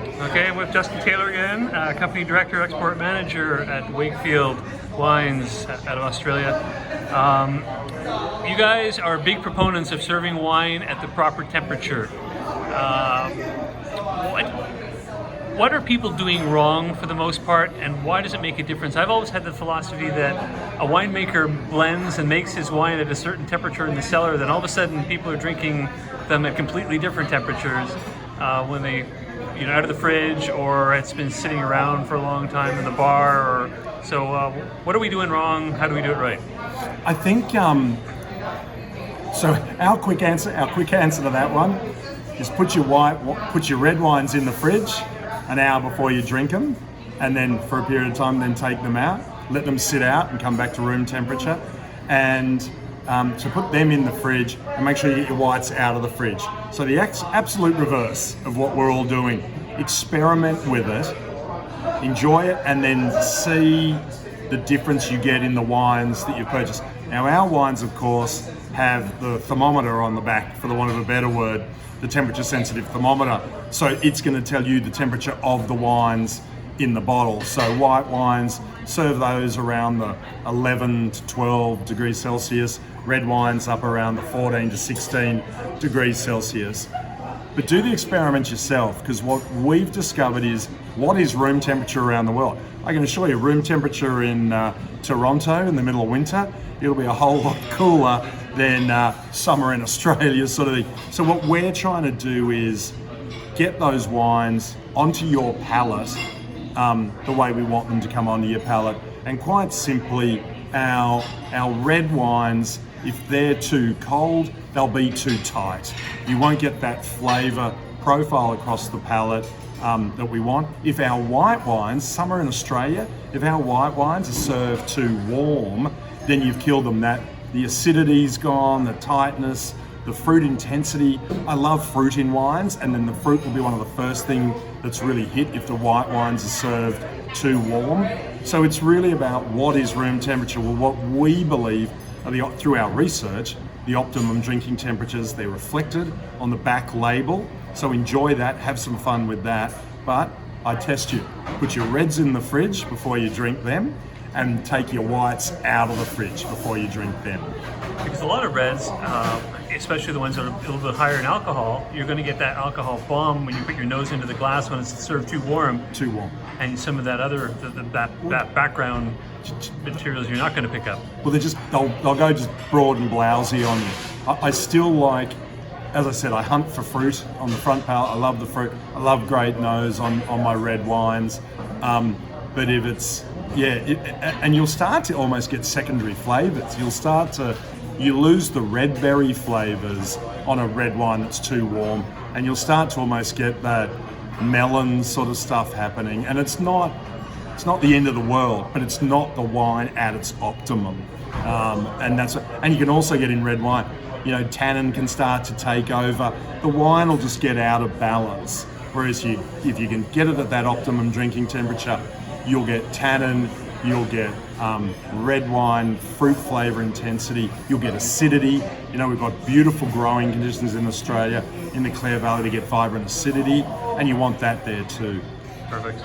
Okay, I'm with Justin Taylor again, Company Director, Export Manager at Wakefield Wines out of Australia. You guys are big proponents of serving wine at the proper temperature. What are people doing wrong for the most part, and why does it make a difference? I've always had the philosophy that a winemaker blends and makes his wine at a certain temperature in the cellar, then all of a sudden people are drinking them at completely different temperatures when they, out of the fridge, or it's been sitting around for a long time in the bar. Or so, what are we doing wrong? How do we do it right? I think so. Our quick answer to that one is put your red wines in the fridge an hour before you drink them, and then for a period of time, then take them out, let them sit out and come back to room temperature, and to put them in the fridge and make sure you get your whites out of the fridge. So the absolute reverse of what we're all doing. Experiment with it, enjoy it, and then see the difference you get in the wines that you've purchased. Now, our wines, of course, have the thermometer on the back, for the want of a better word, the temperature sensitive thermometer. So it's going to tell you the temperature of the wines in the bottle. So white wines, serve those around the 11 to 12 degrees Celsius. Red wines up around the 14 to 16 degrees Celsius. But do the experiment yourself, because what we've discovered is what is room temperature around the world. I can assure you, room temperature in Toronto in the middle of winter, it'll be a whole lot cooler than summer in Australia, sort of thing. So what we're trying to do is get those wines onto your palate the way we want them to come onto your palate. And quite simply, our red wines, if they're too cold, they'll be too tight. You won't get that flavour profile across the palate that we want. If our white wines, summer in Australia, if our white wines are served too warm, then you've killed them. The acidity's gone, the tightness, the fruit intensity. I love fruit in wines, and then the fruit will be one of the first things that's really hit if the white wines are served too warm. So it's really about what is room temperature. Well, what we believe are through our research, the optimum drinking temperatures. They're reflected on the back label. So enjoy that, have some fun with that. But I test you. Put your reds in the fridge before you drink them, and take your whites out of the fridge before you drink them. Because a lot of reds, especially the ones that are a little bit higher in alcohol, you're going to get that alcohol bomb when you put your nose into the glass when it's served too warm. Too warm. And some of that other, that background materials you're not going to pick up. Well, they'll go just broad and blousy on you. I still like, as I said, I hunt for fruit on the front palate. I love the fruit. I love great nose on my red wines. But if it's, and you'll start to almost get secondary flavours. You lose the red berry flavours on a red wine that's too warm, and you'll start to almost get that melon sort of stuff happening. And it's not the end of the world, but it's not the wine at its optimum. And you can also get in red wine, tannin can start to take over. The wine will just get out of balance. Whereas if you can get it at that optimum drinking temperature, you'll get tannin, you'll get red wine, fruit flavour intensity, you'll get acidity. We've got beautiful growing conditions in Australia, in the Clare Valley, to get vibrant acidity, and you want that there too. Perfect.